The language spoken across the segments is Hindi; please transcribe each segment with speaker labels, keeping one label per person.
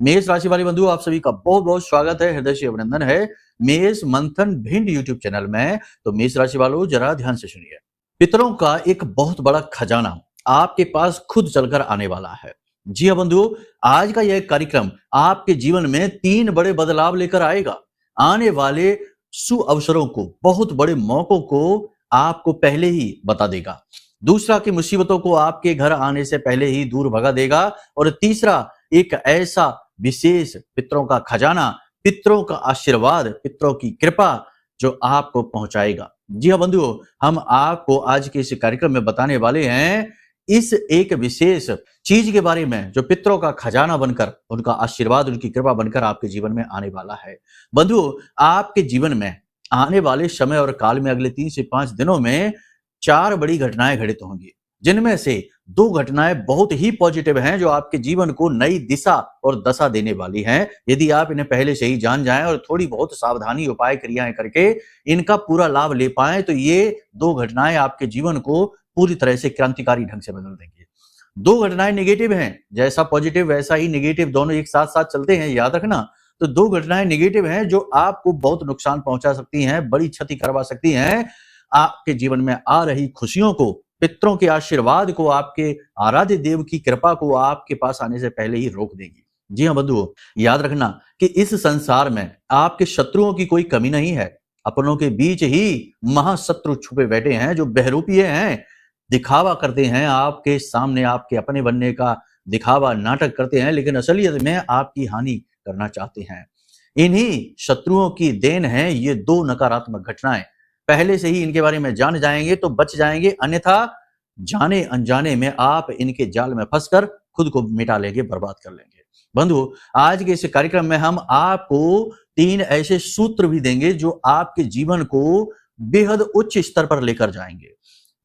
Speaker 1: मेष राशि वाले बंधु, आप सभी का बहुत बहुत स्वागत है, हृदय से अभिनंदन है मेष मंथन भिंड यूट्यूब चैनल में। तो मेष राशि वालों, जरा ध्यान से सुनिए। पितरों का एक बहुत बड़ा खजाना आपके पास खुद चलकर आने वाला है। जी हाँ बंधु, आज का यह कार्यक्रम आपके जीवन में 3 बड़े बदलाव लेकर आएगा। आने वाले सुअवसरों को, बहुत बड़े मौकों को आपको पहले ही बता देगा। दूसरा, की मुसीबतों को आपके घर आने से पहले ही दूर भगा देगा। और तीसरा, एक ऐसा विशेष पितरों का खजाना, पितरों का आशीर्वाद, पितरों की कृपा जो आपको पहुंचाएगा। जी हाँ बंधुओं, हम आपको आज के इस कार्यक्रम में बताने वाले हैं इस एक विशेष चीज के बारे में जो पितरों का खजाना बनकर, उनका आशीर्वाद, उनकी कृपा बनकर आपके जीवन में आने वाला है। बंधुओं, आपके जीवन में आने वाले समय और काल में अगले 3 से 5 दिनों में 4 बड़ी घटनाएं घटित होंगी, जिनमें से 2 घटनाएं बहुत ही पॉजिटिव हैं जो आपके जीवन को नई दिशा और दशा देने वाली हैं। यदि आप इन्हें पहले से ही जान जाएं और थोड़ी बहुत सावधानी, उपाय, क्रियाएं करके इनका पूरा लाभ ले पाएं तो ये 2 घटनाएं आपके जीवन को पूरी तरह से क्रांतिकारी ढंग से बदल देंगी। 2 घटनाएं नेगेटिव हैं, जैसा पॉजिटिव वैसा ही नेगेटिव, दोनों एक साथ साथ चलते हैं, याद रखना। तो 2 घटनाएं नेगेटिव हैं जो आपको बहुत नुकसान पहुंचा सकती हैं, बड़ी क्षति करवा सकती हैं। आपके जीवन में आ रही खुशियों को, पितरों के आशीर्वाद को, आपके आराध्य देव की कृपा को आपके पास आने से पहले ही रोक देगी। जी हाँ बंधुओं, याद रखना कि इस संसार में आपके शत्रुओं की कोई कमी नहीं है। अपनों के बीच ही महाशत्रु छुपे बैठे हैं जो बहरूपिये हैं, दिखावा करते हैं आपके सामने, आपके अपने बनने का दिखावा, नाटक करते हैं, लेकिन असलियत में आपकी हानि करना चाहते हैं। इन्हीं शत्रुओं की देन है ये 2 नकारात्मक घटनाएं। पहले से ही इनके बारे में जान जाएंगे तो बच जाएंगे, अन्यथा जाने अनजाने में आप इनके जाल में फंसकर खुद को मिटा लेंगे, बर्बाद कर लेंगे। बंधु, आज के इस कार्यक्रम में हम आपको 3 ऐसे सूत्र भी देंगे जो आपके जीवन को बेहद उच्च स्तर पर लेकर जाएंगे।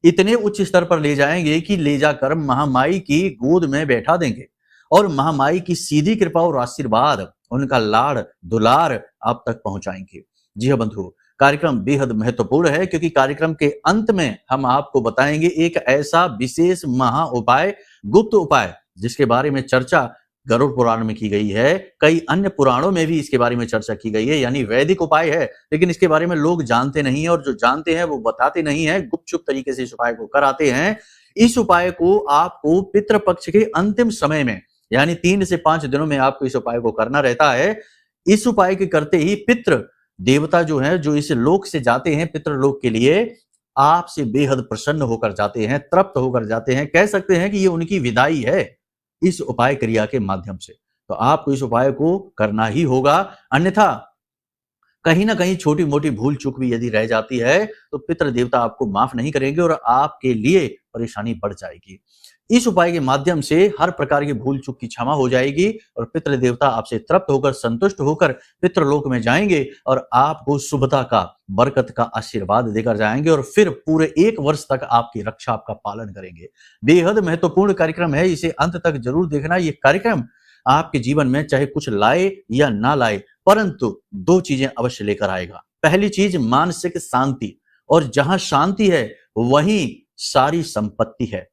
Speaker 1: इतने उच्च स्तर पर ले जाएंगे कि ले जाकर महामाई की गोद में बैठा देंगे और महामाई की सीधी कृपा और आशीर्वाद, उनका लाड़ दुलार आप तक पहुंचाएंगे। जी हाँ बंधु, कार्यक्रम बेहद महत्वपूर्ण है क्योंकि कार्यक्रम के अंत में हम आपको बताएंगे एक ऐसा विशेष महा उपाय, गुप्त उपाय, जिसके बारे में चर्चा गरुड़ पुराण में की गई है, कई अन्य पुराणों में भी इसके बारे में चर्चा की गई है, यानी वैदिक उपाय है, लेकिन इसके बारे में लोग जानते नहीं है और जो जानते हैं वो बताते नहीं है, गुपचुप तरीके से इस उपाय को कराते हैं। इस उपाय को आपको पितृपक्ष के अंतिम समय में, यानी 3 से 5 दिनों में आपको इस उपाय को करना रहता है। इस उपाय के करते ही पितृ देवता जो है, जो इस लोक से जाते हैं पितृलोक के लिए, आपसे बेहद प्रसन्न होकर जाते हैं, तृप्त होकर जाते हैं। कह सकते हैं कि ये उनकी विदाई है इस उपाय क्रिया के माध्यम से। तो आपको इस उपाय को करना ही होगा, अन्यथा कहीं ना कहीं छोटी मोटी भूल चूक भी यदि रह जाती है तो पितृ देवता आपको माफ नहीं करेंगे और आपके लिए परेशानी बढ़ जाएगी। इस उपाय के माध्यम से हर प्रकार की भूल चूक की क्षमा हो जाएगी और पितृ देवता आपसे तृप्त होकर, संतुष्ट होकर पितृलोक में जाएंगे और आपको शुभता का, बरकत का आशीर्वाद देकर जाएंगे और फिर पूरे 1 वर्ष तक आपकी रक्षा, आपका पालन करेंगे। बेहद महत्वपूर्ण कार्यक्रम है, इसे अंत तक जरूर देखना। ये कार्यक्रम आपके जीवन में चाहे कुछ लाए या ना लाए, परंतु 2 चीजें अवश्य लेकर आएगा। पहली चीज मानसिक शांति, और जहां शांति है वहीं सारी संपत्ति है।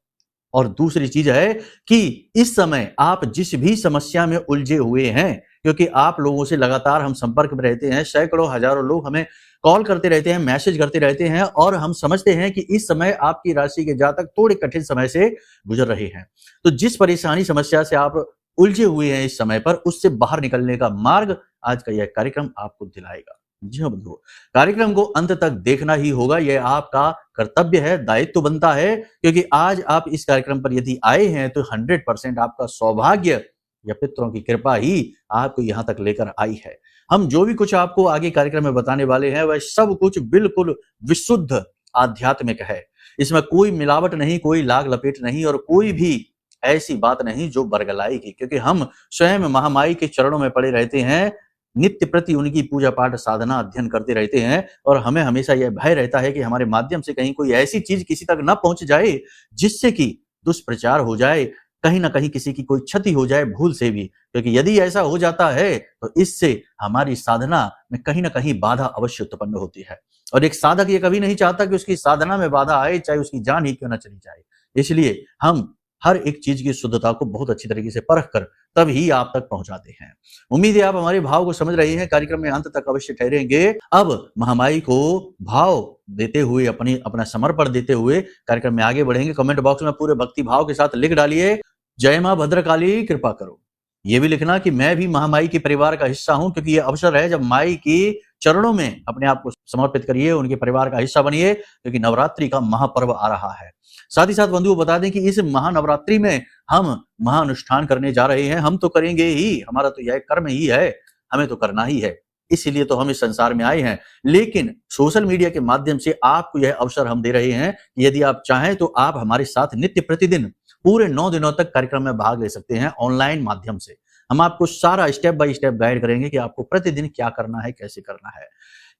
Speaker 1: और दूसरी चीज है कि इस समय आप जिस भी समस्या में उलझे हुए हैं, क्योंकि आप लोगों से लगातार हम संपर्क में रहते हैं, सैकड़ों हजारों लोग हमें कॉल करते रहते हैं, मैसेज करते रहते हैं और हम समझते हैं कि इस समय आपकी राशि के जातक थोड़े कठिन समय से गुजर रहे हैं। तो जिस परेशानी, समस्या से आप उलझे हुए हैं इस समय पर, उससे बाहर निकलने का मार्ग आज का यह कार्यक्रम आपको दिलाएगा। जी हाँ बंधुओं, कार्यक्रम को अंत तक देखना ही होगा, यह आपका कर्तव्य है, दायित्व बनता है, क्योंकि आज आप इस कार्यक्रम पर यदि आए हैं तो 100% आपका सौभाग्य या पितरों की कृपा ही आपको यहां तक लेकर आई है। हम जो भी कुछ आपको आगे कार्यक्रम में बताने वाले हैं वह सब कुछ बिल्कुल विशुद्ध आध्यात्मिक है। इसमें कोई मिलावट नहीं, कोई लाग लपेट नहीं और कोई भी ऐसी बात नहीं जो बरगलाएगी, क्योंकि हम स्वयं महामाई के चरणों में पड़े रहते हैं, नित्य प्रति उनकी पूजा पाठ, साधना, अध्ययन करते रहते हैं और हमें हमेशा यह भय रहता है कि हमारे माध्यम से कहीं कोई ऐसी चीज किसी तक न पहुंच जाए जिससे कि दुष्प्रचार हो जाए, कहीं ना कहीं किसी की कोई क्षति हो जाए भूल से भी, क्योंकि यदि ऐसा हो जाता है तो इससे हमारी साधना में कहीं ना कहीं बाधा अवश्य उत्पन्न होती है। और एक साधक ये कभी नहीं चाहता कि उसकी साधना में बाधा आए, चाहे उसकी जान ही क्यों न चली जाए। इसलिए हम हर एक चीज की शुद्धता को बहुत अच्छी तरीके से परख कर तब ही आप तक पहुंचाते हैं। उम्मीद है आप हमारे भाव को समझ रहे हैं। कार्यक्रम में अंत तक अवश्य ठहरेंगे। अब महामाई को भाव देते हुए, अपना समर्पण देते हुए कार्यक्रम में आगे बढ़ेंगे। कमेंट बॉक्स में पूरे भक्ति भाव के साथ लिख डालिए, जय मां भद्रकाली कृपा करो। ये भी लिखना कि मैं भी महामाई के परिवार का हिस्सा हूं, क्योंकि ये अवसर है जब माई की चरणों में अपने आप को समर्पित करिए, उनके परिवार का हिस्सा बनिए, क्योंकि नवरात्रि का महापर्व आ रहा है। साथ ही साथ बंधुओं बता दें कि इस महानवरात्रि में हम महाअनुष्ठान करने जा रहे हैं। हम तो करेंगे ही, हमारा तो यह कर्म ही है, हमें तो करना ही है, इसीलिए तो हम इस संसार में आए हैं। लेकिन सोशल मीडिया के माध्यम से आपको यह अवसर हम दे रहे हैं कि यदि आप चाहें तो आप हमारे साथ नित्य प्रतिदिन पूरे 9 दिनों तक कार्यक्रम में भाग ले सकते हैं ऑनलाइन माध्यम से। हम आपको सारा स्टेप बाय स्टेप गाइड करेंगे कि आपको प्रतिदिन क्या करना है, कैसे करना है,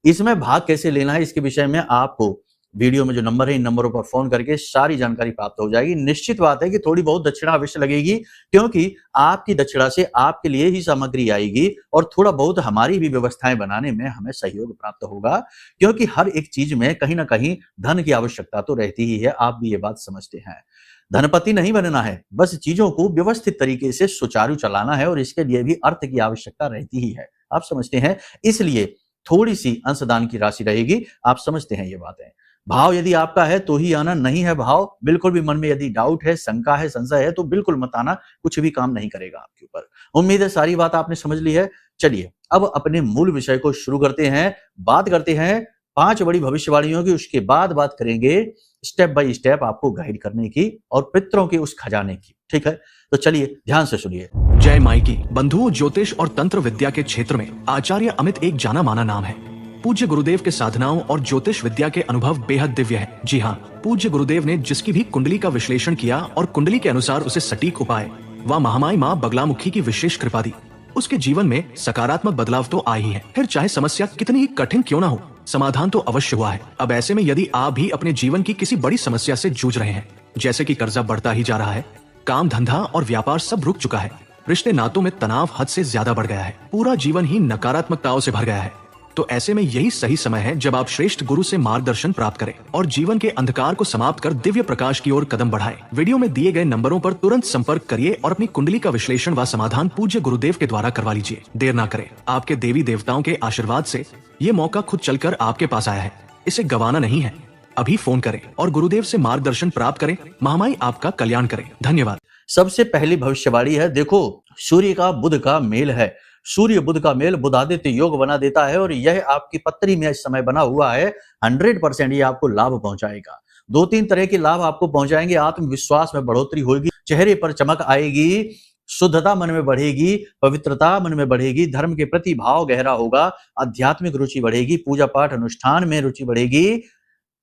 Speaker 1: इसमें भाग कैसे लेना है। इसके विषय में आपको वीडियो में जो नंबर है, इन नंबरों पर फोन करके सारी जानकारी प्राप्त हो जाएगी। निश्चित बात है कि थोड़ी बहुत दक्षिणा अवश्य लगेगी, क्योंकि आपकी दक्षिणा से आपके लिए ही सामग्री आएगी और थोड़ा बहुत हमारी भी व्यवस्थाएं बनाने में हमें सहयोग प्राप्त होगा, क्योंकि हर एक चीज में कहीं ना कहीं धन की आवश्यकता तो रहती ही है। आप भी ये बात समझते हैं। धनपति नहीं बनना है, बस चीजों को व्यवस्थित तरीके से सुचारू चलाना है, और इसके लिए भी अर्थ की आवश्यकता रहती ही है। आप समझते हैं, इसलिए थोड़ी सी अंशदान की राशि रहेगी। आप समझते हैं ये बातें। भाव यदि आपका है तो ही आना, नहीं है भाव, बिल्कुल भी मन में यदि डाउट है, शंका है, संशय है, तो बिल्कुल मत आना, कुछ भी काम नहीं करेगा आपके ऊपर। उम्मीद है सारी बात आपने समझ ली है। चलिए अब अपने मूल विषय को शुरू करते हैं। बात करते हैं 5 बड़ी भविष्यवाणियों की, उसके बाद बात करेंगे स्टेप बाय स्टेप आपको गाइड करने की और पितरों के उस खजाने की। ठीक है, तो चलिए ध्यान से सुनिए।
Speaker 2: जय माई की। बंधुओं, ज्योतिष और तंत्र विद्या के क्षेत्र में आचार्य अमित एक जाना माना नाम है। पूज्य गुरुदेव के साधनाओं और ज्योतिष विद्या के अनुभव बेहद दिव्य है। जी हाँ, पूज्य गुरुदेव ने जिसकी भी कुंडली का विश्लेषण किया और कुंडली के अनुसार उसे सटीक उपाय व महामाई माँ बगलामुखी की विशेष कृपा दी, उसके जीवन में सकारात्मक बदलाव तो आए ही है। फिर चाहे समस्या कितनी ही कठिन क्यों ना हो, समाधान तो अवश्य हुआ है। अब ऐसे में यदि आप भी अपने जीवन की किसी बड़ी समस्या से जूझ रहे हैं, जैसे कि कर्जा बढ़ता ही जा रहा है, काम धंधा और व्यापार सब रुक चुका है, रिश्ते नातों में तनाव हद से ज्यादा बढ़ गया है, पूरा जीवन ही नकारात्मकताओं से भर गया है, तो ऐसे में यही सही समय है जब आप श्रेष्ठ गुरु से मार्गदर्शन प्राप्त करें और जीवन के अंधकार को समाप्त कर दिव्य प्रकाश की ओर कदम बढ़ाएं। वीडियो में दिए गए नंबरों पर तुरंत संपर्क करिए और अपनी कुंडली का विश्लेषण व समाधान पूज्य गुरुदेव के द्वारा करवा लीजिए। देर ना करें, आपके देवी देवताओं के आशीर्वाद से ये मौका खुद चलकर आपके पास आया है, इसे गंवाना नहीं है। अभी फोन करें और गुरुदेव से मार्गदर्शन प्राप्त करें। महामाई आपका कल्याण करें। धन्यवाद।
Speaker 1: सबसे पहली भविष्यवाणी है, देखो सूर्य का बुध का मेल है। सूर्य बुध का मेल बुधादित्य योग बना देता है, और यह आपकी पत्री में इस समय बना हुआ है। 100% ये आपको लाभ पहुंचाएगा। 2-3 तरह के लाभ आपको पहुंचाएंगे। आत्मविश्वास में बढ़ोतरी होगी, चेहरे पर चमक आएगी, शुद्धता मन में बढ़ेगी, पवित्रता मन में बढ़ेगी, धर्म के प्रति भाव गहरा होगा, आध्यात्मिक रुचि बढ़ेगी, पूजा पाठ अनुष्ठान में रुचि बढ़ेगी,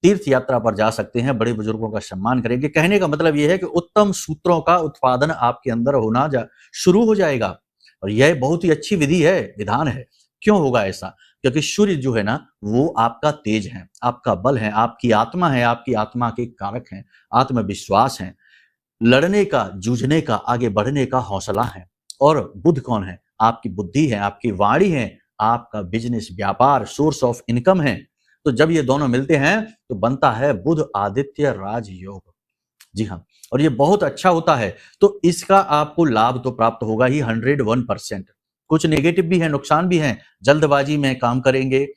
Speaker 1: तीर्थ यात्रा पर जा सकते हैं, बड़े बुजुर्गों का सम्मान करेंगे। कहने का मतलब यह है कि उत्तम सूत्रों का उत्पादन आपके अंदर होना शुरू हो जाएगा, और यह बहुत ही अच्छी विधि है, विधान है। क्यों होगा ऐसा? क्योंकि सूर्य जो है ना, वो आपका तेज है, आपका बल है, आपकी आत्मा है, आपकी आत्मा के कारक हैं, आत्मविश्वास है, लड़ने का, जूझने का, आगे बढ़ने का हौसला है। और बुध कौन है? आपकी बुद्धि है, आपकी वाणी है, आपका बिजनेस, व्यापार, सोर्स ऑफ इनकम है। तो जब ये दोनों मिलते हैं तो बनता है बुध आदित्य राजयोग। जी हाँ, और ये बहुत अच्छा होता है, तो इसका आपको लाभ तो प्राप्त होगा ही 101%। कुछ नेगेटिव भी है, नुकसान भी है। जल्दबाजी में काम करेंगे,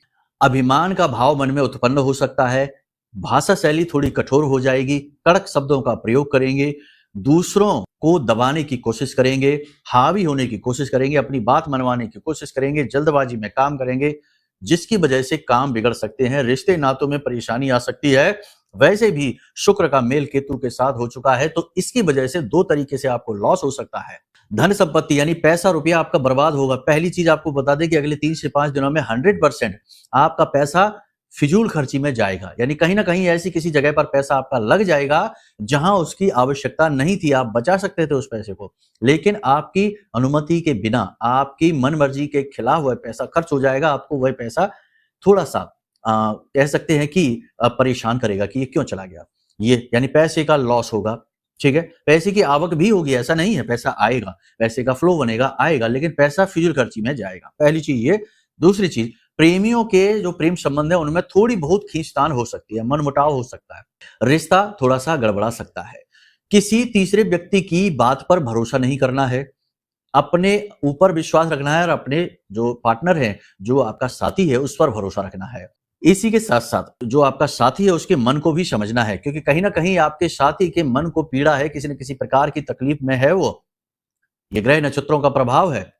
Speaker 1: अभिमान का भाव मन में उत्पन्न हो सकता है, भाषा शैली थोड़ी कठोर हो जाएगी, कड़क शब्दों का प्रयोग करेंगे, दूसरों को दबाने की कोशिश करेंगे, हावी होने की कोशिश करेंगे, अपनी बात मनवाने की कोशिश करेंगे, जल्दबाजी में काम करेंगे, जिसकी वजह से काम बिगड़ सकते हैं, रिश्ते नातों में परेशानी आ सकती है। वैसे भी शुक्र का मेल केतु के साथ हो चुका है, तो इसकी वजह से 2 तरीके से आपको लॉस हो सकता है। धन संपत्ति यानी पैसा रुपया आपका बर्बाद होगा। पहली चीज आपको बता दें कि अगले 3 से 5 दिनों में 100% आपका पैसा फिजूल खर्ची में जाएगा, यानी कहीं ना कहीं ऐसी किसी जगह पर पैसा आपका लग जाएगा जहां उसकी आवश्यकता नहीं थी। आप बचा सकते थे उस पैसे को, लेकिन आपकी अनुमति के बिना, आपकी मन मर्जी के खिलाफ वह पैसा खर्च हो जाएगा। आपको वह पैसा थोड़ा सा कह सकते हैं कि परेशान करेगा कि ये क्यों चला गया, ये यानी पैसे का लॉस होगा। ठीक है, पैसे की आवक भी होगी, ऐसा नहीं है, पैसा आएगा, पैसे का फ्लो बनेगा, आएगा, लेकिन पैसा फिजूल खर्ची में जाएगा। पहली चीज ये। दूसरी चीज, प्रेमियों के जो प्रेम संबंध है उनमें थोड़ी बहुत खींचतान हो सकती है, मनमुटाव हो सकता है, रिश्ता थोड़ा सा गड़बड़ा सकता है। किसी तीसरे व्यक्ति की बात पर भरोसा नहीं करना है, अपने ऊपर विश्वास रखना है और अपने जो पार्टनर है, जो आपका साथी है, उस पर भरोसा रखना है। इसी के साथ-साथ जो आपका साथी है उसके मन को भी समझना है, क्योंकि कहीं न कहीं आपके साथी के मन को पीड़ा है, किसी न किसी प्रकार की तकलीफ में है वो। ये ग्रह नक्षत्रों का प्रभाव है,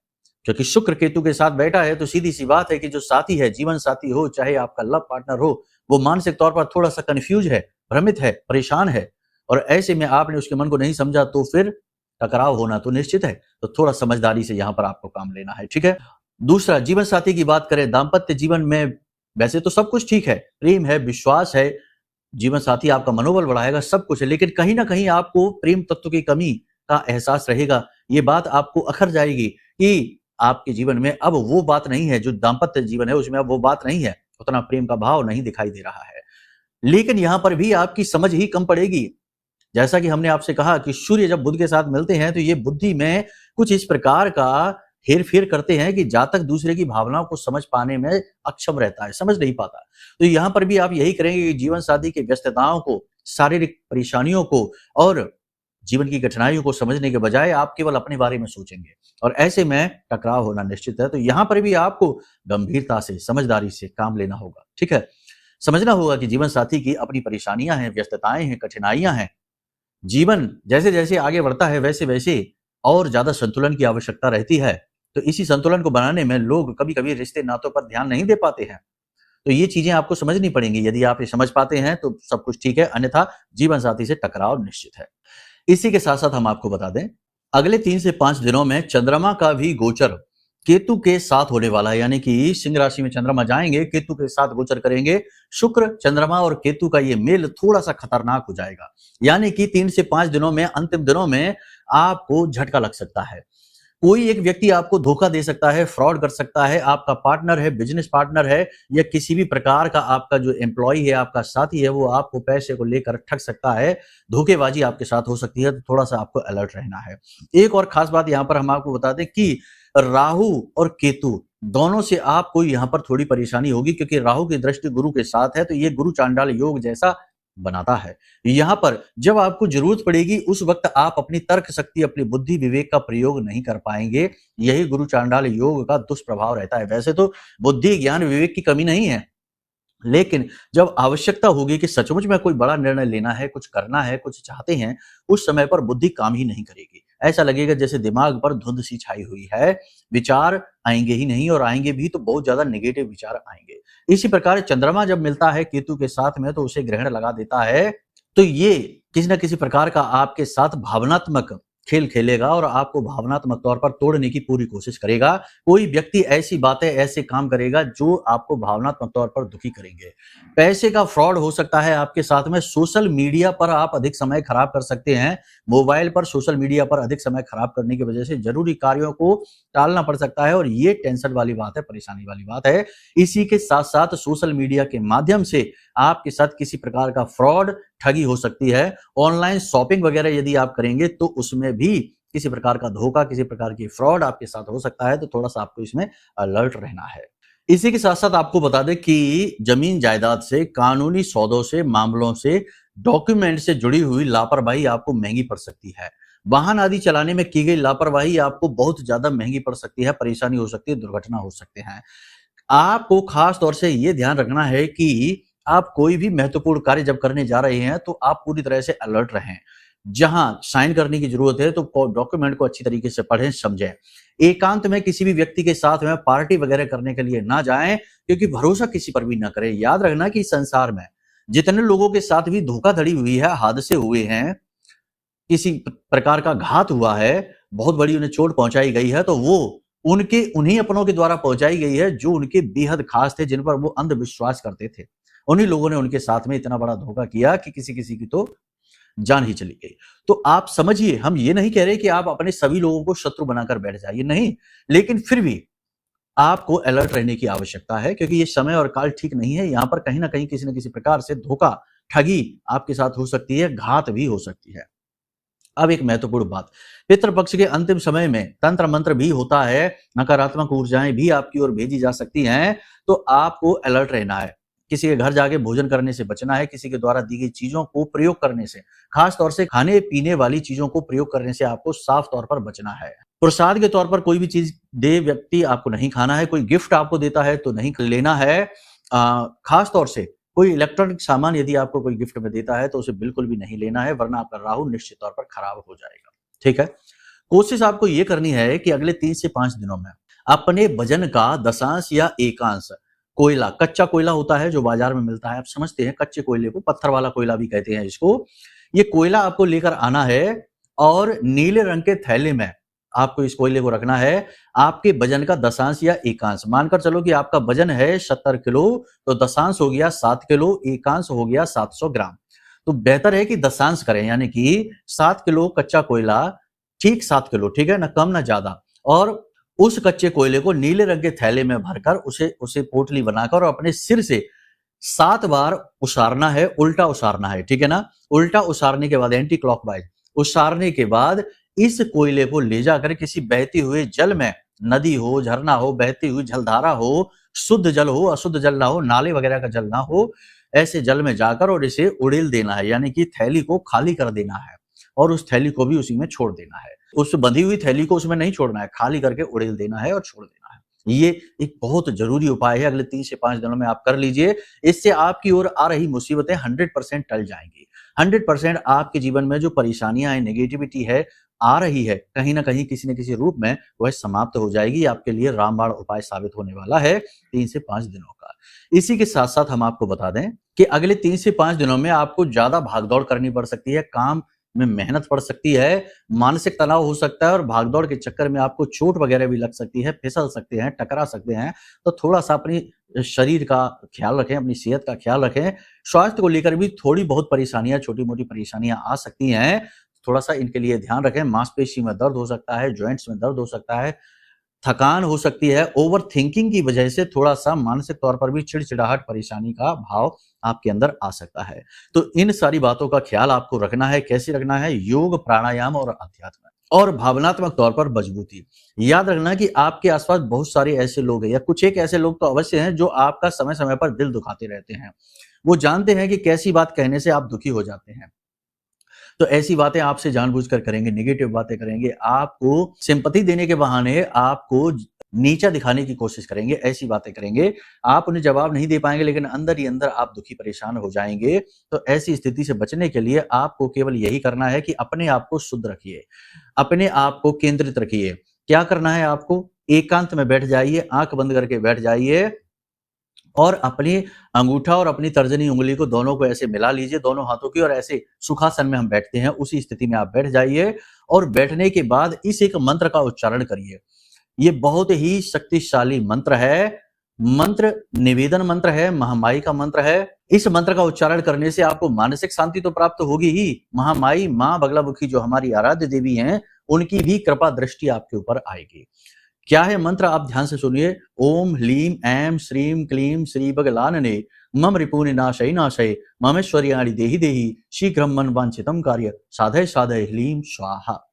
Speaker 1: क्योंकि शुक्र केतु के साथ बैठा है, तो सीधी-सी बात है कि जो साथी है, जीवन साथी हो, चाहे आपका लव पार्टनर हो, वो मानसिक तौर पर थोड़ा-सा कन्फ्यूज़ है, भ्रमित है, परेशान है और ऐसे में आपने उसके मन को नहीं समझा तो फिर टकराव होना तो निश्चित है। तो थोड़ा समझदारी से यहाँ पर आपको काम लेना है, ठीक है? दूसरा, जीवन साथी की बात करें, दाम्पत्य जीवन में वैसे तो सब कुछ ठीक है, प्रेम है, विश्वास है, जीवन साथी आपका मनोबल बढ़ाएगा, सब कुछ है, लेकिन कहीं न कहीं आपको प्रेम तत्व की कमी का एहसास रहेगा। ये बात आपको अखर जाएगी कि आपके जीवन में अब वो बात नहीं है, जो दाम्पत्य जीवन है उसमें अब वो बात नहीं है, उतना प्रेम का भाव नहीं दिखाई दे रहा है। लेकिन यहाँ पर भी आपकी समझ ही कम पड़ेगी। जैसा कि हमने आपसे कहा कि सूर्य जब बुध के साथ मिलते हैं तो ये बुद्धि में कुछ इस प्रकार का हेर-फेर करते हैं कि जहाँ तक दूसरे की भावनाओं को समझ पाने में अक्षम रहता है, समझ नहीं पाता। तो यहाँ पर भी आप यही करेंगे कि जीवन साथी की व्यस्तताओं को, शारीरिक परेशानियों को और जीवन की कठिनाइयों को समझने के बजाय आप केवल अपने बारे में सोचेंगे और ऐसे में टकराव होना निश्चित है। तो यहाँ पर भी आपको गंभीरता से, समझदारी से काम लेना होगा, ठीक है? समझना होगा कि जीवन साथी की अपनी परेशानियाँ हैं, व्यस्तताएँ हैं, कठिनाइयाँ हैं। जीवन जैसे-जैसे आगे बढ़ता है वैसे-वैसे और ज़्यादा संतुलन की आवश्यकता रहती है। तो इसी संतुलन को बनाने में लोग कभी-कभी रिश्ते नातों पर ध्यान नहीं दे पाते हैं। तो ये चीज़ें आपको समझनी पड़ेंगी। यदि आप ये समझ पाते हैं तो सब कुछ ठीक है, अन्यथा जीवन साथी से टकराव निश्चित है। इसी के साथ-साथ हम आपको बता दें, अगले 3 से 5 दिनों में चंद्रमा का भी गोचर केतु के साथ होने वाला है, यानी कि सिंह राशि में चंद्रमा जाएँगे, केतु के साथ गोचर करेंगे। शुक्र, चंद्रमा और केतु का ये मेल थोड़ा-सा खतरनाक हो जाएगा। यानी कि 3 से 5 दिनों में, अंतिम दिनों में आपको झटका लग सकता है। कोई एक व्यक्ति आपको धोखा दे सकता है, फ्रॉड कर सकता है, आपका पार्टनर है, बिज़नेस पार्टनर है या किसी भी प्रकार का आपका जो एम्प्लॉयी है, आपका साथी है, वो आपको पैसे को लेकर ठग सकता है, धोखेबाज़ी आपके साथ हो सकती है, तो थोड़ा-सा आपको अलर्ट रहना है। एक और ख़ास बात यहाँ पर हम आपको बता दें कि राहु और केतु दोनों से आपको यहाँ पर थोड़ी परेशानी होगी, क्योंकि राहु की दृष्टि गुरु के साथ है, तो ये गुरु चांडाल योग जैसा बनाता है। यहाँ पर जब आपको ज़रूरत पड़ेगी उस वक़्त आप अपनी तर्क शक्ति, अपनी बुद्धि विवेक का प्रयोग नहीं कर पाएँगे। यही गुरु चांडाल योग का दुष्प्रभाव रहता है। वैसे तो बुद्धि, ज्ञान, विवेक की कमी नहीं है, लेकिन जब आवश्यकता होगी कि सचमुच में कोई बड़ा निर्णय लेना है, कुछ करना है, कुछ चाहते हैं, उस समय पर बुद्धि काम ही नहीं करेगी। ऐसा लगेगा जैसे दिमाग पर धुंध सी छाई हुई है, विचार आएँगे ही नहीं और आएँगे भी तो बहुत ज़्यादा नेगेटिव विचार आएँगे। इसी प्रकार चंद्रमा जब मिलता है केतु के साथ में तो उसे ग्रहण लगा देता है, तो ये किसी न किसी प्रकार का आपके साथ भावनात्मक खेल खेलेगा और आपको भावनात्मक तौर पर तोड़ने की पूरी कोशिश करेगा। कोई व्यक्ति ऐसी बातें, ऐसे काम करेगा जो आपको भावनात्मक तौर पर दुखी करेंगे। पैसे का फ्रॉड हो सकता है आपके साथ में। सोशल मीडिया पर आप अधिक समय खराब कर सकते हैं। मोबाइल पर, सोशल मीडिया पर अधिक समय खराब करने की वजह से ज़रूरी कार्यों को टालना पड़ सकता है और ये टेंशन वाली बात है, परेशानी वाली बात है। इसी के साथ-साथ सोशल मीडिया के माध्यम से आपके साथ किसी प्रकार का फ्रॉड, ठगी हो सकती है। ऑनलाइन शॉपिंग वगैरह यदि आप करेंगे तो उसमें भी किसी प्रकार का धोखा, किसी प्रकार की फ्रॉड आपके साथ हो सकता है, तो थोड़ा-सा आपको इसमें अलर्ट रहना है। इसी के साथ-साथ आपको बता दें कि ज़मीन जायदाद से, कानूनी सौदों से, मामलों से, डॉक्यूमेंट से जुड़ी हुई लापरवाही आपको महँगी पड़ सकती है। वाहन आदि चलाने में की गई लापरवाही आपको बहुत ज़्यादा महँगी पड़ सकती है, परेशानी हो सकती है, दुर्घटना हो सकते हैं। आपको खास तौर से ये ध्यान रखना है कि आप कोई भी महत्वपूर्ण कार्य जब करने जा रहे हैं तो आप पूरी तरह से अलर्ट रहें। जहाँ साइन करने की ज़रूरत है तो डॉक्यूमेंट को अच्छी तरीके से पढ़ें, समझें। एकांत में किसी भी व्यक्ति के साथ में पार्टी वगैरह करने के लिए ना जाएँ, क्योंकि भरोसा किसी पर भी ना करें। याद रखना कि इस संसार में जितने लोगों के साथ भी धोखाधड़ी हुई है, हादसे हुए हैं, किसी प्रकार का घात हुआ है, बहुत बड़ी उन्हें चोट पहुँचाई गई है, तो वो उन्हीं अपनों के द्वारा पहुँचाई गई है जो उनके बेहद खास थे, जिन पर वो अंधविश्वास करते थे। उन्हीं लोगों ने उनके साथ में इतना बड़ा धोखा किया कि किसी-किसी की तो जान ही चली गई। तो आप समझिए, हम ये नहीं कह रहे कि आप अपने सभी लोगों को शत्रु बनाकर बैठ जाइए, नहीं। लेकिन फिर भी आपको अलर्ट रहने की आवश्यकता है, क्योंकि ये समय और काल ठीक नहीं है। यहाँ पर कहीं न कहीं किसी न किसी प्रकार से धोखा, ठगी आपके साथ हो सकती है, घात भी हो सकती है। अब एक महत्वपूर्ण बात, पितृपक्ष के अंतिम समय में तंत्र मंत्र भी होता है, नकारात्मक ऊर्जाएं भी आपकी ओर भेजी जा सकती हैं, तो आपको अलर्ट रहना है। किसी के घर जाके भोजन करने से बचना है, किसी के द्वारा दी गई चीजों को प्रयोग करने से, खास तौर से खाने पीने वाली चीजों को प्रयोग करने से आपको साफ तौर पर बचना है। प्रसाद के तौर पर कोई भी चीज दे व्यक्ति आपको नहीं खाना है, कोई गिफ्ट आपको देता है तो नहीं लेना है। खास तौर से कोई इलेक्ट्रॉनिक सामान यदि आपको कोई गिफ्ट में देता है तो उसे बिल्कुल भी नहीं लेना है, वरना आपका राहु निश्चित तौर पर खराब हो जाएगा। ठीक है, कोशिश आपको ये करनी है कि अगले 3 से 5 दिनों में अपने वजन का दशांश या एकांश, कोयला, कच्चा कोयला होता है जो बाजार में मिलता है, आप समझते हैं कच्चे कोयले को, पत्थर वाला कोयला भी कहते हैं इसको। ये कोयला आपको लेकर आना है और नीले रंग के थैले में आपको इस कोयले को रखना है। आपके वजन का दशांश या एकांश, मानकर चलो कि आपका वजन है 70 किलो, तो दशांश हो गया 7 किलो, एकांश हो गया 700 ग्राम। तो बेहतर है कि दशांश करें, यानी कि 7 किलो कच्चा कोयला, ठीक 7 किलो, ठीक है ना, कम ना ज्यादा। और उस कच्चे कोयले को नीले रंग के थैले में भरकर उसे पोटली बनाकर और अपने सिर से 7 बार उसारना है, उल्टा उसारना है, ठीक है ना। उल्टा उसारने के बाद एंटी क्लॉकवाइज उसारने के बाद इस कोयले को ले जाकर किसी बहती हुए जल में, नदी हो, झरना हो, बहती हुई जलधारा हो, शुद्ध जल हो, अशुद्ध जल ना हो, नाले वगैरह का जल ना हो, ऐसे जल में जाकर और इसे उड़ेल देना है, यानी कि थैली को खाली कर देना है और उस थैली को भी उसी में छोड़ देना है। उस बंधी हुई थैली को उसमें नहीं छोड़ना है, खाली करके उड़ेल देना है और छोड़ देना है। ये एक बहुत जरूरी उपाय है, अगले 3 से 5 दिनों में आप कर लीजिए। इससे आपकी ओर आ रही मुसीबतें 100% टल जाएंगी। 100% आपके जीवन में जो परेशानियां हैं, नेगेटिविटी है, आ रही है, कहीं ना कहीं किसी न किसी रूप में वह समाप्त हो जाएगी। आपके लिए रामबाण उपाय साबित होने वाला है 3 से 5 दिनों का। इसी के साथ साथ हम आपको बता दें कि अगले 3 से 5 दिनों में आपको ज्यादा भागदौड़ करनी पड़ सकती है, काम में मेहनत पड़ सकती है, मानसिक तनाव हो सकता है और भागदौड़ के चक्कर में आपको चोट वगैरह भी लग सकती है, फिसल सकते हैं, टकरा सकते हैं। तो थोड़ा सा अपनी शरीर का ख्याल रखें, अपनी सेहत का ख्याल रखें। स्वास्थ्य को लेकर भी थोड़ी बहुत परेशानियां, छोटी मोटी परेशानियां आ सकती हैं, थोड़ा सा इनके लिए ध्यान रखें। मांसपेशी में दर्द हो सकता है, जॉइंट्स में दर्द हो सकता है, थकान हो सकती है, ओवर थिंकिंग की वजह से थोड़ा सा मानसिक तौर पर भी चिड़चिड़ाहट, परेशानी का भाव आपके अंदर आ सकता है। तो इन सारी बातों का ख्याल आपको रखना है। कैसे रखना है? योग, प्राणायाम और अध्यात्म और भावनात्मक तौर पर मजबूती। याद रखना कि आपके आसपास बहुत सारे ऐसे लोग हैं, या कुछ एक ऐसे लोग तो अवश्य हैं जो आपका समय समय पर दिल दुखाते रहते हैं। वो जानते हैं कि कैसी बात कहने से आप दुखी हो जाते हैं, तो ऐसी बातें आपसे जानबूझकर करेंगे, नेगेटिव बातें करेंगे, आपको सिंपैथी देने के बहाने आपको नीचा दिखाने की कोशिश करेंगे, ऐसी बातें करेंगे। आप उन्हें जवाब नहीं दे पाएंगे, लेकिन अंदर ही अंदर आप दुखी परेशान हो जाएंगे। तो ऐसी स्थिति से बचने के लिए आपको केवल यही करना है कि अपने आप को शुद्ध रखिए, अपने आप को केंद्रित रखिए। क्या करना है आपको? एकांत में बैठ जाइए, आंख बंद करके बैठ जाइए और अपनी अंगूठा और अपनी तर्जनी उंगली को दोनों को ऐसे मिला लीजिए, दोनों हाथों की, और ऐसे सुखासन में हम बैठते हैं उसी स्थिति में आप बैठ जाइए। और बैठने के बाद इस एक मंत्र का उच्चारण करिए। ये बहुत ही शक्तिशाली मंत्र है, मंत्र निवेदन मंत्र है, महामाई का मंत्र है। इस मंत्र का उच्चारण करने से आपको मानसिक शांति तो प्राप्त होगी ही, महामाई मां बगलामुखी जो हमारी आराध्य देवी हैं, उनकी भी कृपा दृष्टि आपके ऊपर आएगी। क्या है मंत्र? आप ध्यान से सुनिए। ओम ह्लीम ऐं श्रीम क्लीम श्री बगलानने मम रिपुनि नाशय नाशय ममेश्वर्याणि देहि देहि शीघ्रम मन वांछितम कार्य साधय साधय ह्लीम स्वाहा।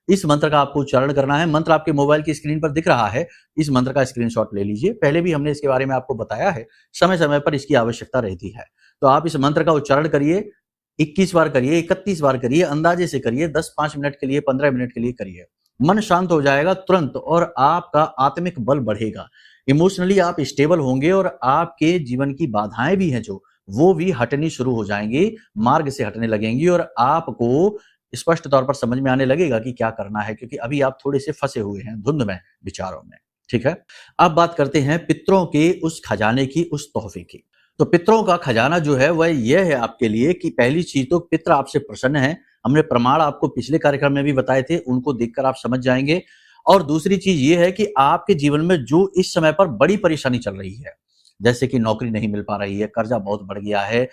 Speaker 1: इस मंत्र का आपको उच्चारण करना है। मंत्र आपके मोबाइल की स्क्रीन पर दिख रहा है, इस मंत्र का स्क्रीनशॉट ले लीजिए। पहले भी हमने इसके बारे में आपको बताया है, समय समय पर इसकी आवश्यकता रहती है। तो आप इस मंत्र का उच्चारण करिए, 21 बार करिए, 31 बार करिए, अंदाजे से करिए, 10-5 मिनट के लिए, 15 मिनट के लिए करिए। मन शांत हो जाएगा तुरंत और आपका आत्मिक बल बढ़ेगा, इमोशनली आप स्टेबल होंगे और आपके जीवन की बाधाएं भी हैं जो वो भी हटनी शुरू हो जाएंगी, मार्ग से हटने लगेंगी और आपको स्पष्ट तौर पर समझ में आने लगेगा कि क्या करना है, क्योंकि अभी आप थोड़े से फंसे हुए हैं धुंध में, विचारों में। ठीक है, अब बात करते हैं पितरों के उस खजाने की, उस तोहफे की। तो पितरों का खजाना जो है वह यह है आपके लिए कि पहली चीज तो पितर आपसे प्रसन्न है। हमने प्रमाण आपको पिछले कार्यक्रम में भी बताए थे, उनको देखकर आप समझ जाएंगे। और दूसरी चीज ये है कि आपके जीवन में जो इस समय पर बड़ी परेशानी चल रही है, जैसे कि नौकरी नहीं मिल पा रही है, कर्जा बहुत बढ़ गया है,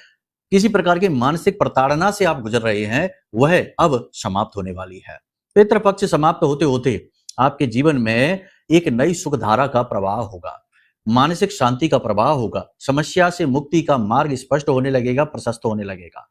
Speaker 1: किसी प्रकार की मानसिक प्रताड़ना से आप गुजर रहे हैं, वह अब समाप्त होने वाली है। पितृपक्ष समाप्त होते होते आपके जीवन में एक नई सुखधारा का प्रवाह होगा, मानसिक शांति का प्रवाह होगा, समस्या से मुक्ति का मार्ग स्पष्ट होने लगेगा, प्रशस्त होने लगेगा।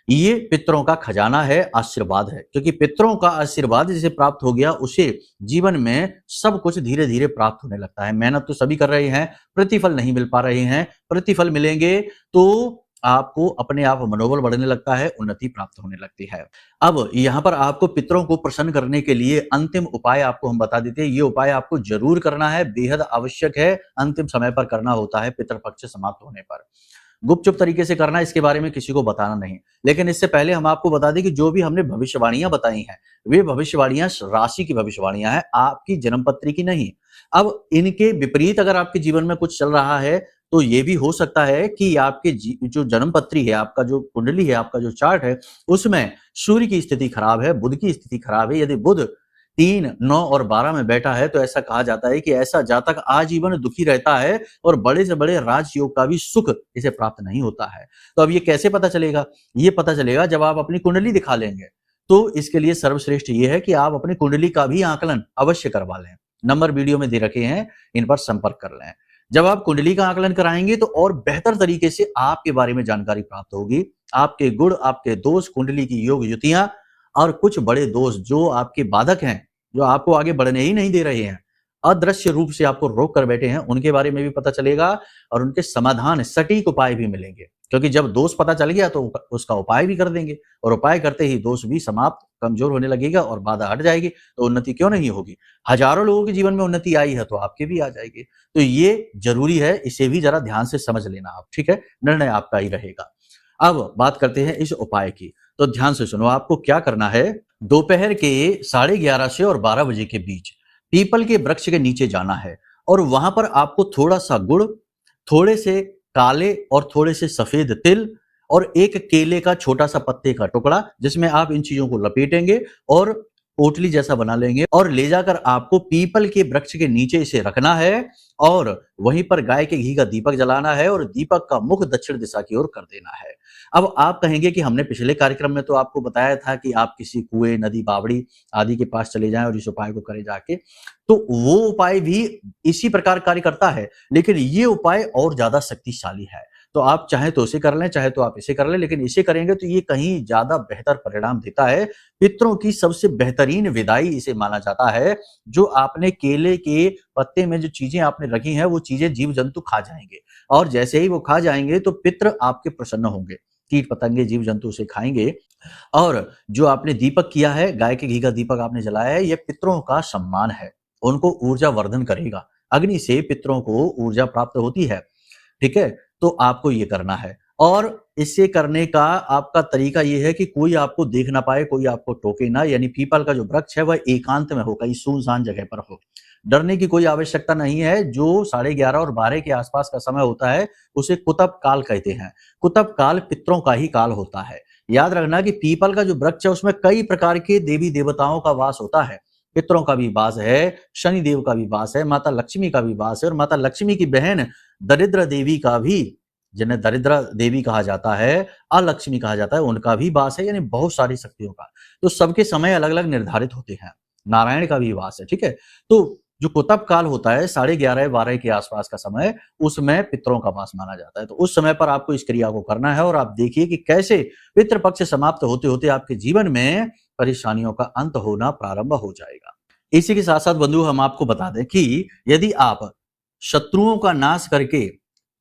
Speaker 1: ये पितरों का खजाना है, आशीर्वाद है, क्योंकि पितरों का आशीर्वाद जिसे प्राप्त हो गया उसे जीवन में सब कुछ धीरे धीरे प्राप्त होने लगता है। मेहनत तो सभी कर रहे हैं, प्रतिफल नहीं मिल पा रहे हैं, प्रतिफल मिलेंगे तो आपको अपने आप मनोबल बढ़ने लगता है, उन्नति प्राप्त होने लगती है। अब यहाँ पर आपको पितरों को प्रसन्न करने के लिए अंतिम उपाय आपको हम बता देते हैं। ये उपाय आपको जरूर करना है, बेहद आवश्यक है, अंतिम समय पर करना होता है पितृपक्ष समाप्त होने पर। गुपचुप तरीके से करना, इसके बारे में किसी को बताना नहीं। लेकिन इससे पहले हम आपको बता दें कि जो भी हमने भविष्यवाणियां बताई हैं, वे भविष्यवाणियां राशि की भविष्यवाणियां हैं, आपकी जन्मपत्री की नहीं। अब इनके विपरीत अगर आपके जीवन में कुछ चल रहा है तो ये भी हो सकता है कि आपके जो जन्मपत्री है, आपका जो कुंडली है, आपका जो चार्ट है, उसमें सूर्य की स्थिति खराब है, बुध की स्थिति खराब है। यदि बुध 3, 9 और 12 में बैठा है तो ऐसा कहा जाता है कि ऐसा जातक आजीवन दुखी रहता है और बड़े से बड़े राजयोग का भी सुख इसे प्राप्त नहीं होता है। तो अब ये कैसे पता चलेगा? ये पता चलेगा जब आप अपनी कुंडली दिखा लेंगे। तो इसके लिए सर्वश्रेष्ठ ये है कि आप अपनी कुंडली का भी आकलन अवश्य करवा लें। नंबर वीडियो में दे रखे हैं, इन पर संपर्क कर लें। जब आप कुंडली का आकलन कराएंगे तो और बेहतर तरीके से आपके बारे में जानकारी प्राप्त होगी। आपके गुण, आपके दोष, कुंडली की योग युतियां और कुछ बड़े दोष जो आपके बाधक हैं, जो आपको आगे बढ़ने ही नहीं दे रहे हैं, अदृश्य रूप से आपको रोक कर बैठे हैं, उनके बारे में भी पता चलेगा और उनके समाधान, सटीक उपाय भी मिलेंगे। क्योंकि जब दोष पता चल गया तो उसका उपाय भी कर देंगे और उपाय करते ही दोष भी समाप्त, कमजोर होने लगेगा और बाधा हट जाएगी, तो उन्नति क्यों नहीं होगी? हजारों लोगों के जीवन में उन्नति आई है तो आपके भी आ जाएगी। तो ये जरूरी है, इसे भी जरा ध्यान से समझ लेना आप, ठीक है? निर्णय आपका ही रहेगा। अब बात करते हैं इस उपाय की, तो ध्यान से सुनो। आपको क्या करना है, दोपहर के 11:30 से और 12 बजे के बीच पीपल के वृक्ष के नीचे जाना है और वहां पर आपको थोड़ा सा गुड़, थोड़े से काले और थोड़े से सफेद तिल और एक केले का छोटा सा पत्ते का टुकड़ा, जिसमें आप इन चीजों को लपेटेंगे और पोटली जैसा बना लेंगे और ले जाकर आपको पीपल के वृक्ष के नीचे इसे रखना है और वहीं पर गाय के घी का दीपक जलाना है और दीपक का मुख दक्षिण दिशा की ओर कर देना है। अब आप कहेंगे कि हमने पिछले कार्यक्रम में तो आपको बताया था कि आप किसी कुएं, नदी, बावड़ी आदि के पास चले जाएं और इस उपाय को करें जाके, तो वो उपाय भी इसी प्रकार कार्य करता है, लेकिन ये उपाय और ज्यादा शक्तिशाली है। तो आप चाहे तो उसे कर लें, चाहे तो आप इसे कर लें, लेकिन इसे करेंगे तो ये कहीं ज्यादा बेहतर परिणाम देता है। पितरों की सबसे बेहतरीन विदाई इसे माना जाता है। जो आपने केले के पत्ते में जो चीजें आपने रखी हैं, वो चीजें जीव जंतु खा जाएंगे और जैसे ही वो खा जाएंगे तो पितृ आपके प्रसन्न होंगे। कीट पतंगे, जीव जंतु उसे खाएंगे। और जो आपने दीपक किया है, गाय के घी का दीपक आपने जलाया है, यह पितरों का सम्मान है, उनको ऊर्जा वर्धन करेगा। अग्नि से पितरों को ऊर्जा प्राप्त होती है, ठीक है? तो आपको ये करना है और इसे करने का आपका तरीका ये है कि कोई आपको देख ना पाए, कोई आपको टोके ना, यानी पीपल का जो वृक्ष है वह एकांत में हो, कहीं सुनसान जगह पर हो। डरने की कोई आवश्यकता नहीं है। जो 11:30 और 12 के आसपास का समय होता है उसे कुतप काल कहते हैं। कुतप काल पितरों का ही काल होता है। याद रखना कि पीपल का जो वृक्ष है उसमें कई प्रकार के देवी देवताओं का वास होता है। पितरों का भी वास है, शनि देव का भी वास है, माता लक्ष्मी का भी वास है और माता लक्ष्मी की बहन दरिद्र देवी का भी, जिन्हें दरिद्र देवी कहा जाता है, अलक्ष्मी कहा जाता है, उनका भी वास है, यानी बहुत सारी शक्तियों का। तो सबके समय अलग अलग निर्धारित होते हैं। नारायण का भी वास है, ठीक है? तो जो कुतप काल होता है 11:30-12 के आसपास का समय, उसमें पितरों का वास माना जाता है। तो उस समय पर आपको इस क्रिया को करना है और आप देखिए कि कैसे पितृपक्ष समाप्त होते होते आपके जीवन में परेशानियों का अंत होना प्रारंभ हो जाएगा। इसी के साथ साथ बंधु हम आपको बता दें कि यदि आप शत्रुओं का नाश करके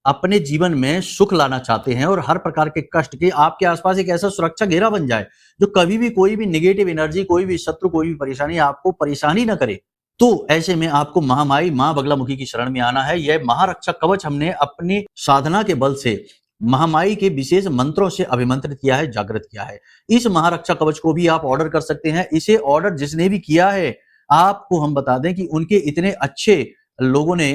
Speaker 1: अपने जीवन में सुख लाना चाहते हैं और हर प्रकार के कष्ट के आपके आसपास एक ऐसा सुरक्षा घेरा बन जाए जो कभी भी कोई भी नेगेटिव एनर्जी, कोई भी शत्रु, कोई भी परेशानी आपको परेशानी न करे, तो ऐसे में आपको महामाई मां बगलामुखी की शरण में आना है। यह महारक्षा कवच हमने अपनी साधना के बल से महामाई के विशेष मंत्रों से अभिमंत्रित किया है, जागृत किया है। इस महारक्षा कवच को भी आप ऑर्डर कर सकते हैं। इसे ऑर्डर जिसने भी किया है, आपको हम बता दें कि उनके इतने अच्छे लोगों ने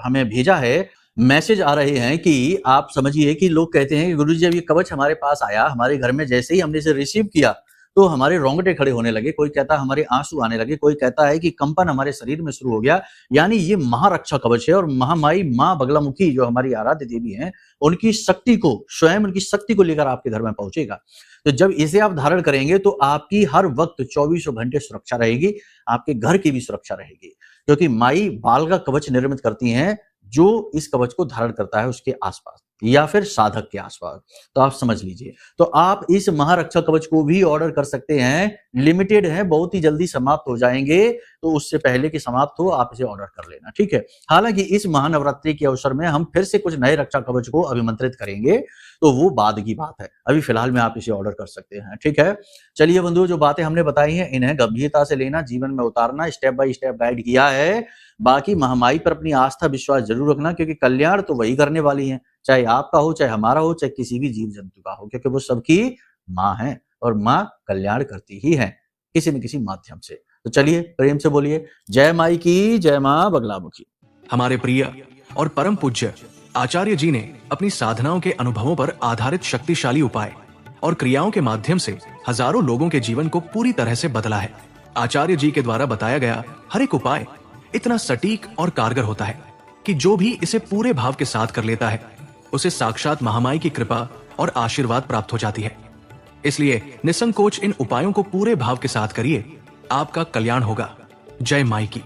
Speaker 1: हमें भेजा है, मैसेज आ रहे हैं कि आप समझिए कि लोग कहते हैं कि गुरुजी जब ये कवच हमारे पास आया, हमारे घर में जैसे ही हमने इसे रिसीव किया तो हमारे रोंगटे खड़े होने लगे, कोई कहता है हमारे आंसू आने लगे, कोई कहता है कि कंपन हमारे शरीर में शुरू हो गया। यानी ये महारक्षा कवच है और महामाई मां बगलामुखी जो हमारी आराध्य देवी हैं, उनकी शक्ति को, स्वयं उनकी शक्ति को लेकर आपके घर में पहुंचेगा। तो जब इसे आप धारण करेंगे तो आपकी हर वक्त 24 घंटे सुरक्षा रहेगी, आपके घर की भी सुरक्षा रहेगी, क्योंकि माई बाल का कवच निर्मित करती हैं जो इस कवच को धारण करता है उसके आसपास। या फिर साधक के आसपास। तो आप समझ लीजिए, तो आप इस महारक्षा कवच को भी ऑर्डर कर सकते हैं। लिमिटेड है, बहुत ही जल्दी समाप्त हो जाएंगे, तो उससे पहले कि समाप्त हो आप इसे ऑर्डर कर लेना, ठीक है। हालांकि इस महानवरात्रि के अवसर में हम फिर से कुछ नए रक्षा कवच को अभिमंत्रित करेंगे, तो वो बाद की बात है। अभी फिलहाल में आप इसे ऑर्डर कर सकते हैं, ठीक है। चलिए बंधुओं, जो बातें हमने बताई हैं इन्हें गंभीरता से लेना, जीवन में उतारना, स्टेप बाय स्टेप गाइड किया है। बाकी महामाई पर अपनी आस्था विश्वास जरूर रखना, क्योंकि कल्याण तो वही करने वाली है, चाहे आपका हो, चाहे हमारा हो, चाहे किसी भी जीव जंतु का हो, क्योंकि वो सबकी माँ है और माँ कल्याण करती ही है किसी न किसी माध्यम से। तो चलिए प्रेम से बोलिए जय माई की, जय माँ बगलामुखी।
Speaker 2: हमारे प्रिय और परम पूज्य आचार्य जी ने अपनी साधनाओं के अनुभवों पर आधारित शक्तिशाली उपाय और क्रियाओं के माध्यम से हजारों लोगों के जीवन को पूरी तरह से बदला है। आचार्य जी के द्वारा बताया गया हर एक उपाय इतना सटीक और कारगर होता है कि जो भी इसे पूरे भाव के साथ कर लेता है उसे साक्षात महामाई की कृपा और आशीर्वाद प्राप्त हो जाती है। इसलिए निसंकोच इन उपायों को पूरे भाव के साथ करिए, आपका कल्याण होगा। जय माई की।